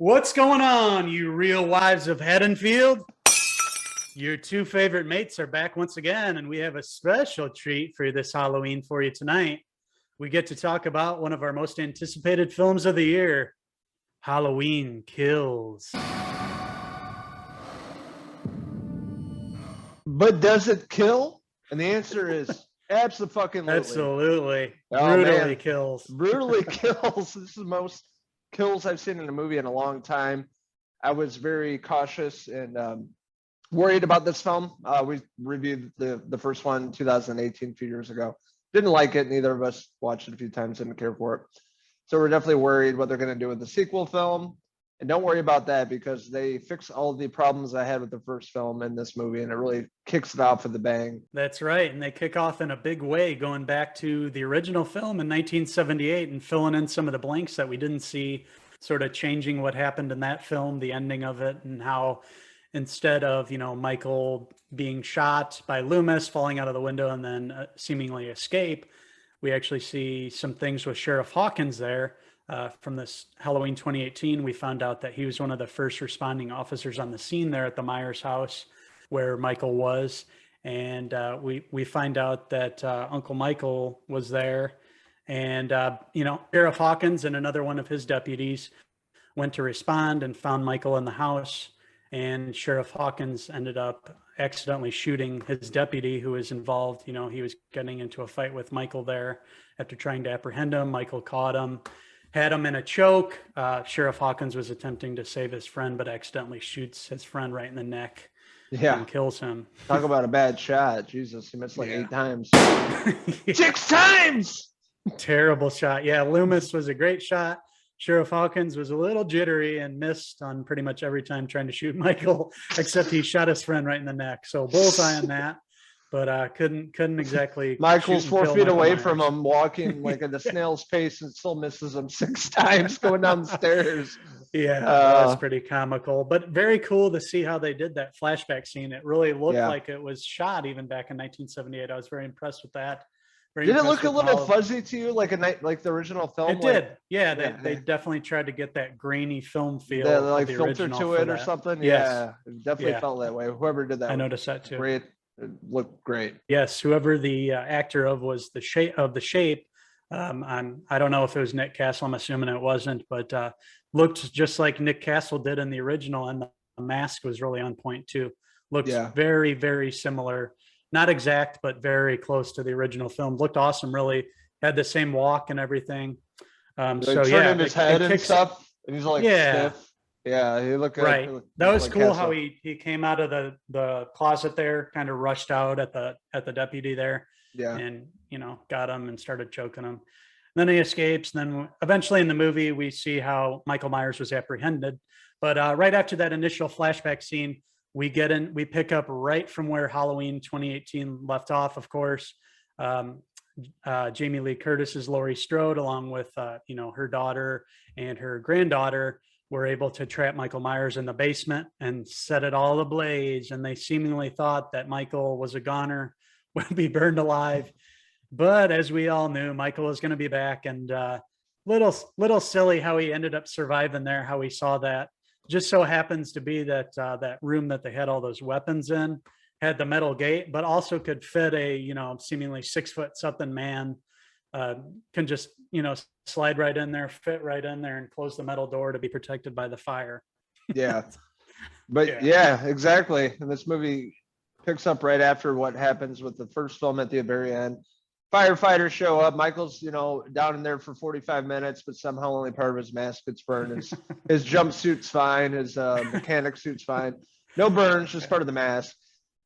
What's going on, you real wives of Haddonfield? Your two favorite mates are back once again, and we have a special treat for this Halloween for you tonight. We get to talk about one of our most anticipated films of the year, Halloween Kills. But does it kill? And the answer is absolutely. Absolutely. Brutally kills. Brutally kills. This is the most kills I've seen in a movie in a long time. I was very cautious and worried about this film. We reviewed the first one in 2018, a few years ago. Didn't like it. Neither of us watched it a few times, didn't care for it. So we're definitely worried what they're going to do with the sequel film. And don't worry about that because they fix all the problems I had with the first film in this movie, and it really kicks it off with a bang. That's right. And they kick off in a big way, going back to the original film in 1978 and filling in some of the blanks that we didn't see, sort of changing what happened in that film, the ending of it, and how instead of, Michael being shot by Loomis, falling out of the window and then seemingly escape, we actually see some things with Sheriff Hawkins there. From this Halloween 2018, we found out that he was one of the first responding officers on the scene there at the Myers house where Michael was. And we find out that Uncle Michael was there. And, Sheriff Hawkins and another one of his deputies went to respond and found Michael in the house. And Sheriff Hawkins ended up accidentally shooting his deputy who was involved. He was getting into a fight with Michael there after trying to apprehend him. Michael caught him, had him in a choke. Sheriff Hawkins was attempting to save his friend, but accidentally shoots his friend right in the neck and kills him. Talk about a bad shot. Jesus, he missed like 8 times. 6 times! Terrible shot. Yeah, Loomis was a great shot. Sheriff Hawkins was a little jittery and missed on pretty much every time trying to shoot Michael, except he shot his friend right in the neck. So bullseye on that. But couldn't exactly. Michael's 4 feet away from him, walking like at a snail's pace, and still misses him 6 times going down the stairs. Yeah, that was pretty comical, but very cool to see how they did that flashback scene. It really looked like it was shot even back in 1978. I was very impressed with that. Did it look a little fuzzy to you, like the original film? It did. Yeah, they definitely tried to get that grainy film feel. Like the filter to it or something. Yes. Yeah, it definitely felt that way. Whoever did that, I noticed that too. Great. It looked great. Yes, whoever the actor was the shape. I don't know if it was Nick Castle. I'm assuming it wasn't, but looked just like Nick Castle did in the original, and the mask was really on point too. Looked very, very similar. Not exact, but very close to the original film. Looked awesome. Really had the same walk and everything. In his head and stuff, and he's like stiff. Yeah, he looked right. That was cool how he came out of the closet there, kind of rushed out at the deputy there, and got him and started choking him. And then he escapes. And then eventually in the movie, we see how Michael Myers was apprehended. But right after that initial flashback scene, we pick up right from where Halloween 2018 left off. Of course, Jamie Lee Curtis's Laurie Strode, along with her daughter and her granddaughter, were able to trap Michael Myers in the basement and set it all ablaze. And they seemingly thought that Michael was a goner, would be burned alive. But as we all knew, Michael was going to be back. And little silly how he ended up surviving there, how he saw that. Just so happens to be that that room that they had all those weapons in had the metal gate, but also could fit a, seemingly 6 foot something man. Can just slide right in there, fit right in there, and close the metal door to be protected by the fire. But yeah, exactly. And this movie picks up right after what happens with the first film at the very end. Firefighters show up. Michael's down in there for 45 minutes, but somehow only part of his mask gets burned. His jumpsuit's fine, his mechanic suit's fine, no burns, just part of the mask.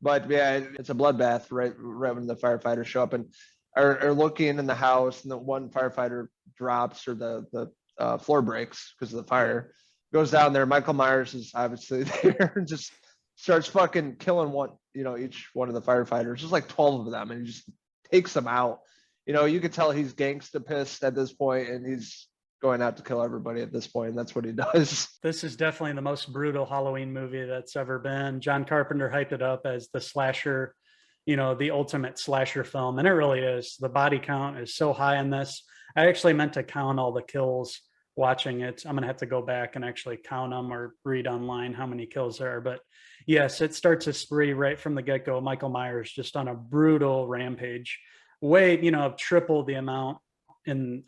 But yeah, it's a bloodbath right when the firefighters show up and are looking in the house, and the one firefighter drops, or the floor breaks because of the fire. Goes down there. Michael Myers is obviously there and just starts fucking killing each one of the firefighters. There's like 12 of them, and he just takes them out. You could tell he's gangsta pissed at this point, and he's going out to kill everybody at this point. That's what he does. This is definitely the most brutal Halloween movie that's ever been. John Carpenter hyped it up as the slasher, the ultimate slasher film. And it really is. The body count is so high in this. I actually meant to count all the kills watching it. I'm going to have to go back and actually count them or read online how many kills there are. But yes, it starts a spree right from the get-go. Michael Myers just on a brutal rampage, way, triple the amount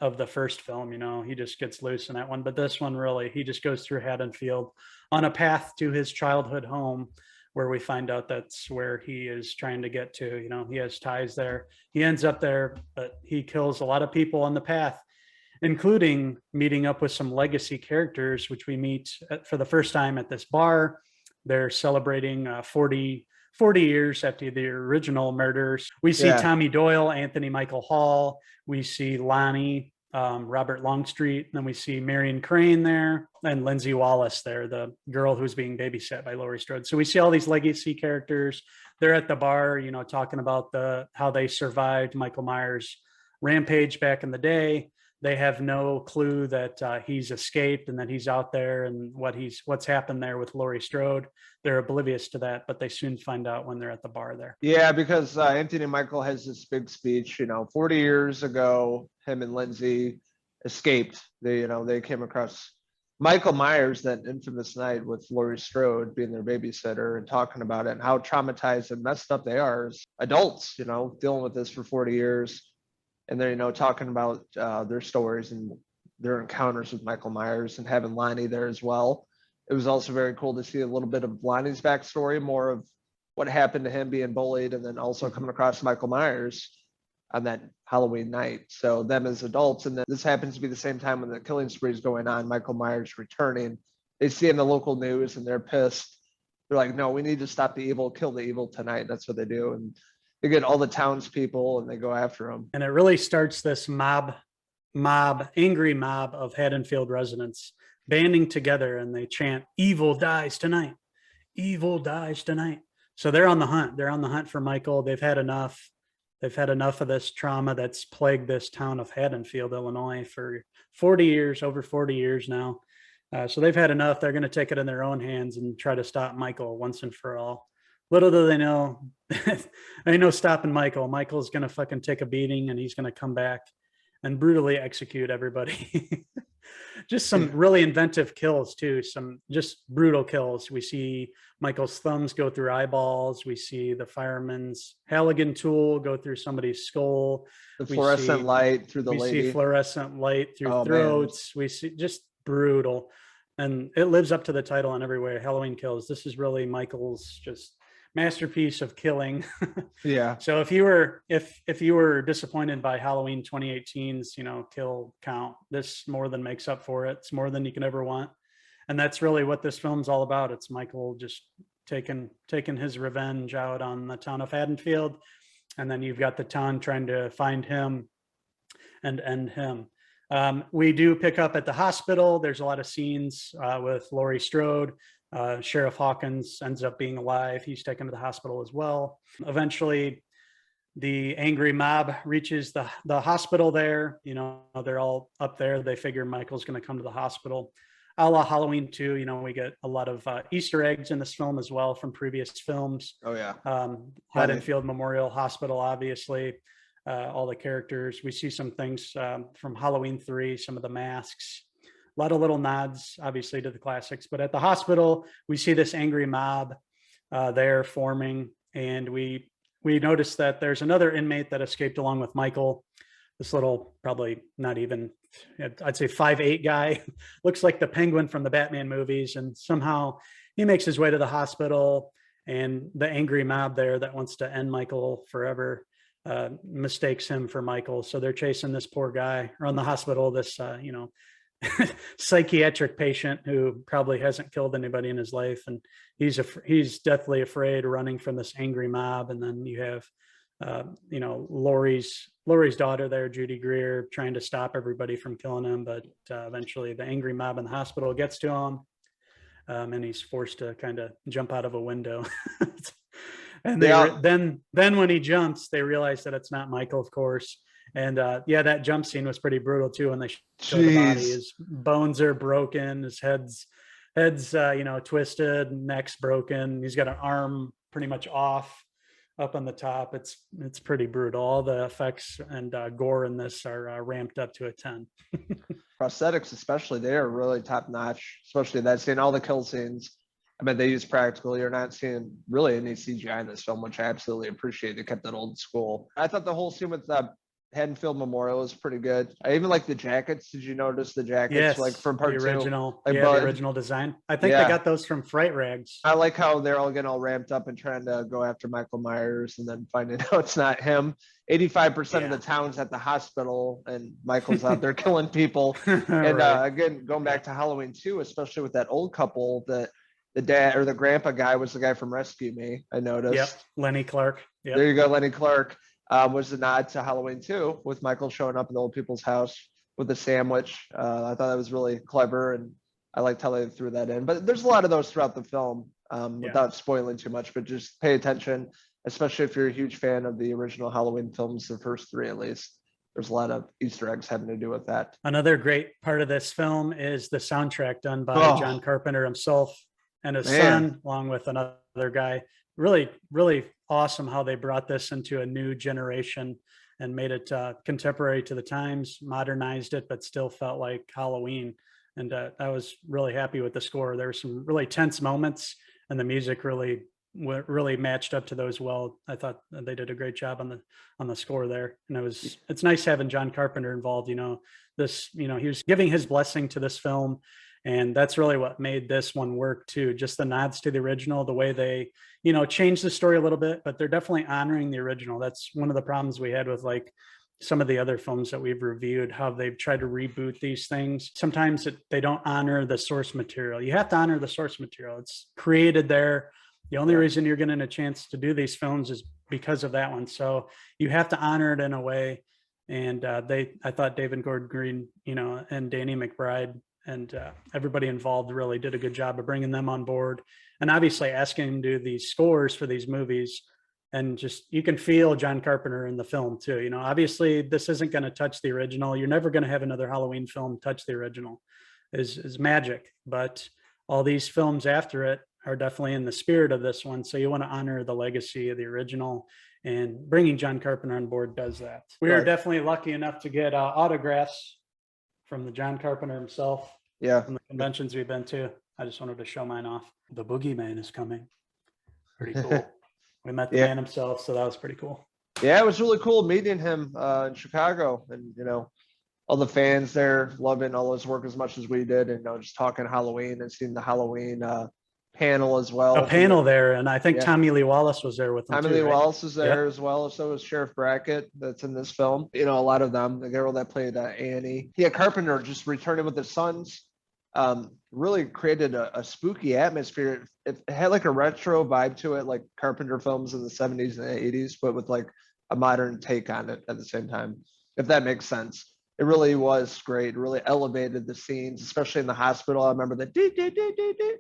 of the first film. He just gets loose in that one. But this one, really, he just goes through Haddonfield on a path to his childhood home, where we find out that's where he is trying to get to. He has ties there. He ends up there, but he kills a lot of people on the path, including meeting up with some legacy characters, which we meet for the first time at this bar. They're celebrating 40 years after the original murders. We see Tommy Doyle, Anthony Michael Hall. We see Lonnie, Robert Longstreet. Then we see Marion Crane there, and Lindsay Wallace there, the girl who's being babysat by Laurie Strode. So we see all these legacy characters. They're at the bar, talking about how they survived Michael Myers' rampage back in the day. They have no clue that he's escaped and that he's out there, and what's happened there with Laurie Strode. They're oblivious to that, but they soon find out when they're at the bar there. Yeah, because Anthony Michael has this big speech. 40 years ago, him and Lindsay escaped. They came across Michael Myers that infamous night with Laurie Strode being their babysitter, and talking about it and how traumatized and messed up they are as adults. Dealing with this for 40 years. And they're, talking about their stories and their encounters with Michael Myers, and having Lonnie there as well. It was also very cool to see a little bit of Lonnie's backstory, more of what happened to him being bullied, and then also coming across Michael Myers on that Halloween night. So them as adults, and then this happens to be the same time when the killing spree is going on, Michael Myers returning. They see in the local news and they're pissed. They're like, no, we need to stop the evil, kill the evil tonight. That's what they do. And they get all the townspeople and they go after him. And it really starts this angry mob of Haddonfield residents banding together, and they chant, "Evil dies tonight. Evil dies tonight." So they're on the hunt. They're on the hunt for Michael. They've had enough. They've had enough of this trauma that's plagued this town of Haddonfield, Illinois for 40 years, over 40 years now. So they've had enough. They're going to take it in their own hands and try to stop Michael once and for all. Little do they know, ain't no stopping Michael. Michael's going to fucking take a beating, and he's going to come back and brutally execute everybody. Just some really inventive kills too. Some just brutal kills. We see Michael's thumbs go through eyeballs. We see the fireman's Halligan tool go through somebody's skull. The fluorescent light through the lady. We see fluorescent light through throats. Man. We see just brutal. And it lives up to the title in every way. Halloween Kills. This is really Michael's just masterpiece of killing. Yeah. So if you were disappointed by Halloween 2018's kill count, this more than makes up for it. It's more than you can ever want, and that's really what this film's all about. It's Michael just taking his revenge out on the town of Haddonfield, and then you've got the town trying to find him and end him. We do pick up at the hospital. There's a lot of scenes with Laurie Strode. Sheriff Hawkins ends up being alive. He's taken to the hospital as well. Eventually, the angry mob reaches the hospital there. They're all up there. They figure Michael's going to come to the hospital. A la Halloween 2, we get a lot of Easter eggs in this film as well from previous films. Oh, yeah. Haddonfield Memorial Hospital, obviously. All the characters. We see some things from Halloween 3, some of the masks. A lot of little nods, obviously, to the classics. But at the hospital, we see this angry mob there forming. And we notice that there's another inmate that escaped along with Michael. This little, probably not even, I'd say 5'8" guy. Looks like the Penguin from the Batman movies. And somehow he makes his way to the hospital. And the angry mob there that wants to end Michael forever mistakes him for Michael. So they're chasing this poor guy around the hospital, this, psychiatric patient who probably hasn't killed anybody in his life, and he's deathly afraid, running from this angry mob. And then you have Laurie's daughter there, Judy Greer, trying to stop everybody from killing him, but eventually the angry mob in the hospital gets to him, and he's forced to kind of jump out of a window. And then when he jumps, they realize that it's not Michael, of course. And yeah, that jump scene was pretty brutal too. When they show the body, Jeez. his bones are broken, his head's twisted, neck's broken. He's got an arm pretty much off up on the top. It's pretty brutal. All the effects and gore in this are ramped up to a 10. Prosthetics, especially, they are really top notch, especially that scene, all the kill scenes. I mean, they use practical. You're not seeing really any CGI in this film, which I absolutely appreciate. They kept it old school. I thought the whole scene with the Haddonfield Memorial was pretty good. I even like the jackets. Did you notice the jackets, Yes, like from part the original, two? Like, yeah, the original design. I think they Yeah. got those from Fright Rags. I like how they're all getting all ramped up and trying to go after Michael Myers and then finding out it's not him. 85% of the town's at the hospital and Michael's out there killing people. And Right. again, going back to Halloween 2, especially with that old couple, that the dad or the grandpa guy was the guy from Rescue Me, I noticed. Yep, Lenny Clark. Yep. There you go, Lenny Clark. Was a nod to Halloween 2 with Michael showing up in the old people's house with the sandwich. I thought that was really clever, and I liked how they threw that in. But there's a lot of those throughout the film, without spoiling too much, but just pay attention, especially if you're a huge fan of the original Halloween films, the first three at least. There's a lot of Easter eggs having to do with that. Another great part of this film is the soundtrack done by John Carpenter himself and his son, along with another guy. Really, really awesome how they brought this into a new generation and made it contemporary to the times, modernized it, but still felt like Halloween. And I was really happy with the score. There were some really tense moments, and the music really matched up to those well. I thought they did a great job on the score there. And it's nice having John Carpenter involved. He was giving his blessing to this film. And that's really what made this one work too. Just the nods to the original, the way they, changed the story a little bit, but they're definitely honoring the original. That's one of the problems we had with like some of the other films that we've reviewed, how they've tried to reboot these things. Sometimes they don't honor the source material. You have to honor the source material. It's created there. The only reason you're getting a chance to do these films is because of that one. So you have to honor it in a way. And I thought David Gordon Green, and Danny McBride and everybody involved really did a good job of bringing them on board, and obviously asking them to do these scores for these movies. And just, you can feel John Carpenter in the film too. Obviously this isn't going to touch the original. You're never going to have another Halloween film touch the original. Is magic, but all these films after it are definitely in the spirit of this one. So you want to honor the legacy of the original, and bringing John Carpenter on board does that. We are definitely lucky enough to get autographs from the John Carpenter himself. Yeah. From the conventions we've been to. I just wanted to show mine off. The Boogeyman is coming. Pretty cool. We met the man himself, so that was pretty cool. Yeah, it was really cool meeting him in Chicago, and all the fans there loving all his work as much as we did, and just talking Halloween and seeing the Halloween panel as well. A panel there, and I think Tommy Lee Wallace was there with him. Tommy Lee Wallace was there as well. So was Sheriff Brackett, that's in this film. A lot of them. The girl that played Annie. Yeah, Carpenter just returning with his sons. Really created a spooky atmosphere. It had like a retro vibe to it, like Carpenter films in the 70s and 80s, but with like a modern take on it at the same time, if that makes sense. It really was great. It really elevated the scenes, especially in the hospital. I remember the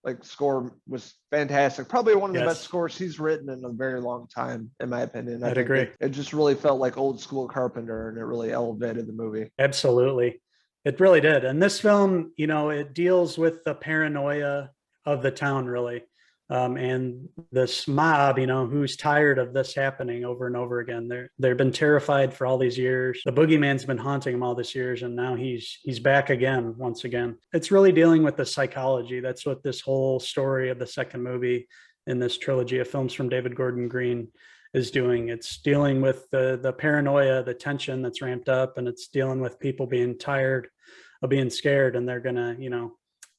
like score was fantastic. Probably one of the best scores he's written in a very long time, in my opinion. I'd agree. It just really felt like old school Carpenter, and it really elevated the movie. Absolutely. It really did. And this film, it deals with the paranoia of the town, really. And this mob, who's tired of this happening over and over again. They've been terrified for all these years. The boogeyman's been haunting them all these years, and now he's back again, once again. It's really dealing with the psychology. That's what this whole story of the second movie in this trilogy of films from David Gordon Green is doing. It's dealing with the paranoia, the tension that's ramped up, and it's dealing with people being tired of being scared, and they're gonna,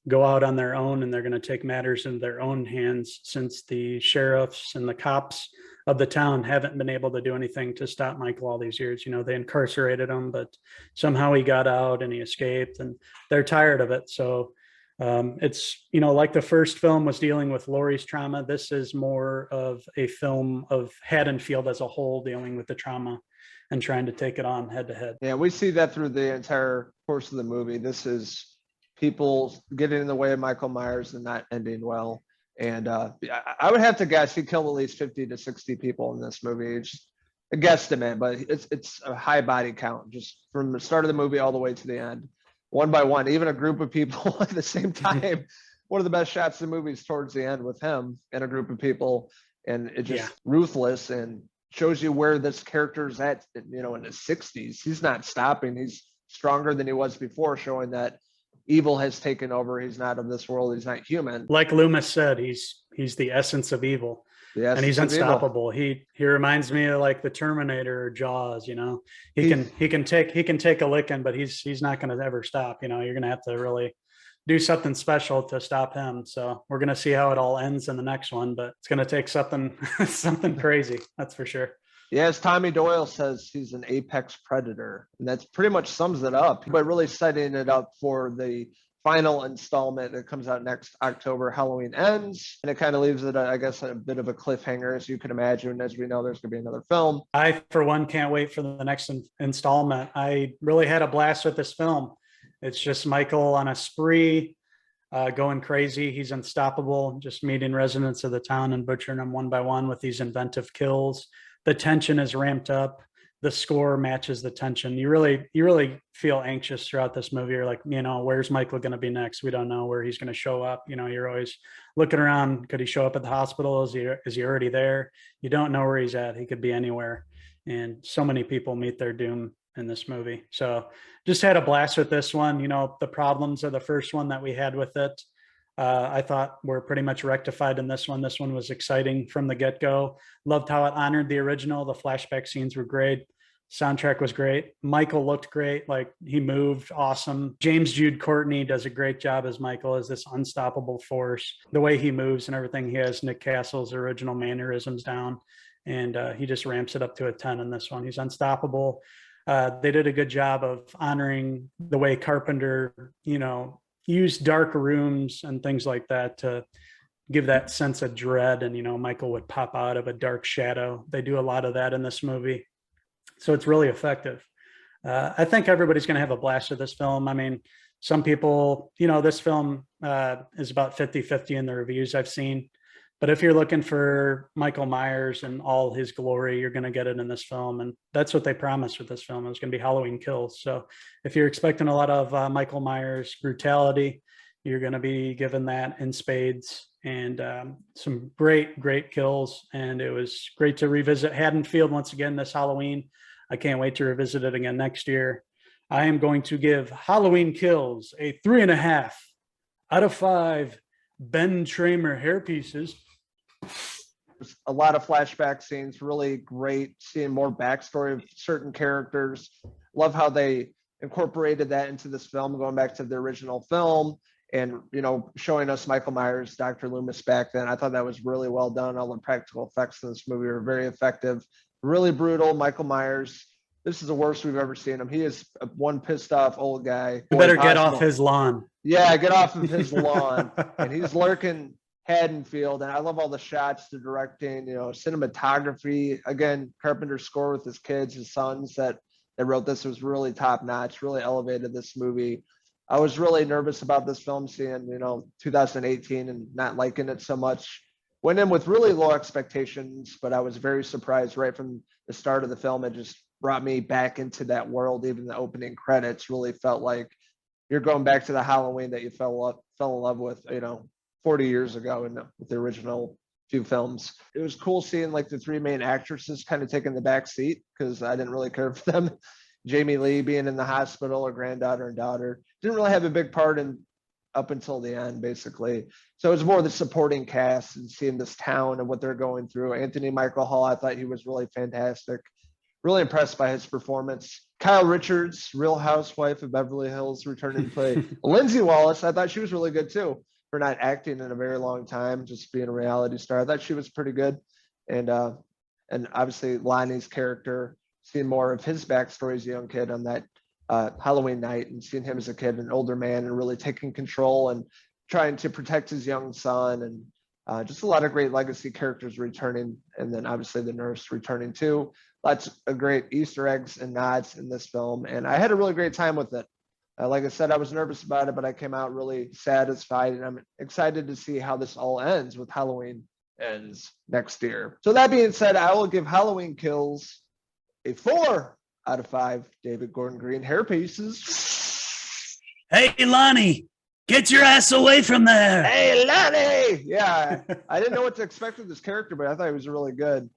go out on their own, and they're going to take matters in their own hands, since the sheriffs and the cops of the town haven't been able to do anything to stop Michael all these years. They incarcerated him, but somehow he got out and he escaped, and they're tired of it. So it's, like the first film was dealing with Laurie's trauma. This is more of a film of Haddonfield as a whole, dealing with the trauma and trying to take it on head to head. Yeah, we see that through the entire course of the movie. This is people getting in the way of Michael Myers and not ending well. And I would have to guess he killed at least 50 to 60 people in this movie. a guesstimate, but it's a high body count, just from the start of the movie all the way to the end, one by one, even a group of people at the same time. One of the best shots in the movie is towards the end with him and a group of people, and it just ruthless and shows you where this character is at, you know, in his 60s. He's not stopping. He's stronger than he was before, showing that evil has taken over. He's not of this world. He's not human. Like Loomis said, he's the essence of evil. And he's unstoppable. He reminds me of like the Terminator or Jaws, you know. He can take a licking, but he's not going to ever stop, you know. You're going to have to really do something special to stop him. So we're going to see how it all ends in the next one, but it's going to take something something crazy, that's for sure. Yeah, as Tommy Doyle says, he's an apex predator, and that's pretty much sums it up. But really setting it up for the final installment that comes out next October. Halloween Ends, and it kind of leaves it, I guess, a bit of a cliffhanger, as you can imagine. As we know, there's going to be another film. I, for one, can't wait for the next installment. I really had a blast with this film. It's just Michael on a spree, going crazy. He's unstoppable, just meeting residents of the town and butchering them one by one with these inventive kills. The tension is ramped up. The score matches the tension. You really feel anxious throughout this movie. You're like, you know, where's Michael going to be next? We don't know where he's going to show up. You know, you're always looking around. Could he show up at the hospital? Is he already there? You don't know where he's at. He could be anywhere. And so many people meet their doom in this movie. So just had a blast with this one. You know, the problems of the first one that we had with it, I thought were pretty much rectified in this one. This one was exciting from the get-go. Loved how it honored the original. The flashback scenes were great. Soundtrack was great. Michael looked great. Like, he moved awesome. James Jude Courtney does a great job as Michael, as this unstoppable force. The way he moves and everything, he has Nick Castle's original mannerisms down, and he just ramps it up to a 10 in this one. He's unstoppable. They did a good job of honoring the way Carpenter, you know, used dark rooms and things like that to give that sense of dread. And, you know, Michael would pop out of a dark shadow. They do a lot of that in this movie. So it's really effective. I think everybody's going to have a blast with this film. I mean, some people, you know, this film is about 50-50 in the reviews I've seen. But if you're looking for Michael Myers and all his glory, you're going to get it in this film. And that's what they promised with this film. It was going to be Halloween Kills. So if you're expecting a lot of Michael Myers brutality, you're going to be given that in spades, and some great kills. And it was great to revisit Haddonfield once again this Halloween. I can't wait to revisit it again next year. I am going to give Halloween Kills a 3.5 out of 5 Ben Tramer hair pieces. A lot of flashback scenes, really great seeing more backstory of certain characters. Love how they incorporated that into this film, going back to the original film, and, you know, showing us Michael Myers, Dr. Loomis back then. I thought that was really well done. All the practical effects in this movie were very effective. Really brutal. Michael Myers, this is the worst we've ever seen him. He is one pissed off old guy. You better get off his lawn. Yeah, get off of his lawn. And he's lurking Haddonfield. And I love all the shots, the directing, you know, cinematography. Again, Carpenter's score with his kids, his sons that wrote this was really top notch, really elevated this movie. I was really nervous about this film, seeing, you know, 2018 and not liking it so much. Went in with really low expectations, but I was very surprised right from the start of the film. It just brought me back into that world. Even the opening credits really felt like you're going back to the Halloween that you fell in love with, you know, 40 years ago with the original few films. It was cool seeing like the three main actresses kind of taking the back seat, because I didn't really care for them. Jamie Lee being in the hospital, her granddaughter and daughter, didn't really have a big part in up until the end, basically. So it was more the supporting cast and seeing this town and what they're going through. Anthony Michael Hall, I thought he was really fantastic. Really impressed by his performance. Kyle Richards, Real Housewife of Beverly Hills, returning to play. Lindsay Wallace, I thought she was really good too, for not acting in a very long time, just being a reality star. I thought she was pretty good. And obviously Lonnie's character, seeing more of his backstory as a young kid on that Halloween night, and seeing him as a kid, an older man, and really taking control and trying to protect his young son, and just a lot of great legacy characters returning, and then obviously the nurse returning too. Lots of great Easter eggs and nods in this film, and I had a really great time with it. Like I said, I was nervous about it, but I came out really satisfied, and I'm excited to see how this all ends with Halloween Ends next year. So that being said, I will give Halloween Kills a 4 out of 5 David Gordon Green hair pieces. Hey, Lonnie, get your ass away from there. Hey, Lonnie. Yeah, I didn't know what to expect with this character, but I thought he was really good.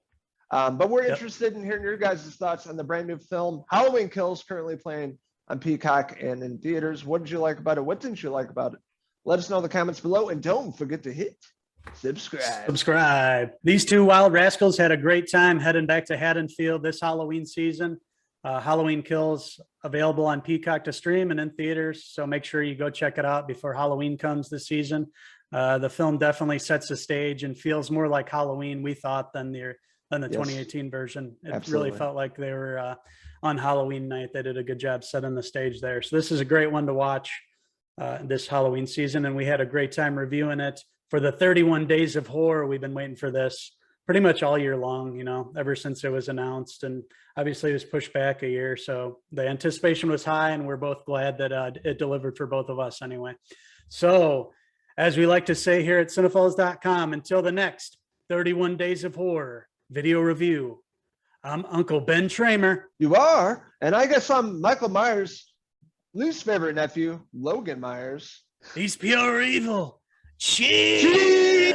But we're interested in hearing your guys' thoughts on the brand new film, Halloween Kills, currently playing on Peacock and in theaters. What did you like about it? What didn't you like about it? Let us know in the comments below, and don't forget to hit subscribe. These two wild rascals had a great time heading back to Haddonfield this Halloween season. Halloween Kills available on Peacock to stream and in theaters, so make sure you go check it out before Halloween comes this season. The film definitely sets the stage and feels more like Halloween, we thought, than the 2018 version. It Absolutely. really felt like they were on Halloween night. They did a good job setting the stage there. So this is a great one to watch this Halloween season, and we had a great time reviewing it for the 31 Days of Horror. We've been waiting for this pretty much all year long, you know, ever since it was announced, and obviously it was pushed back a year. So the anticipation was high, and we're both glad that it delivered for both of us anyway. So as we like to say here at Cinephellas.com, until the next 31 Days of Horror video review, I'm Uncle Ben Tramer. You are, and I guess I'm Michael Myers' least favorite nephew, Logan Myers. He's pure evil. Cheers.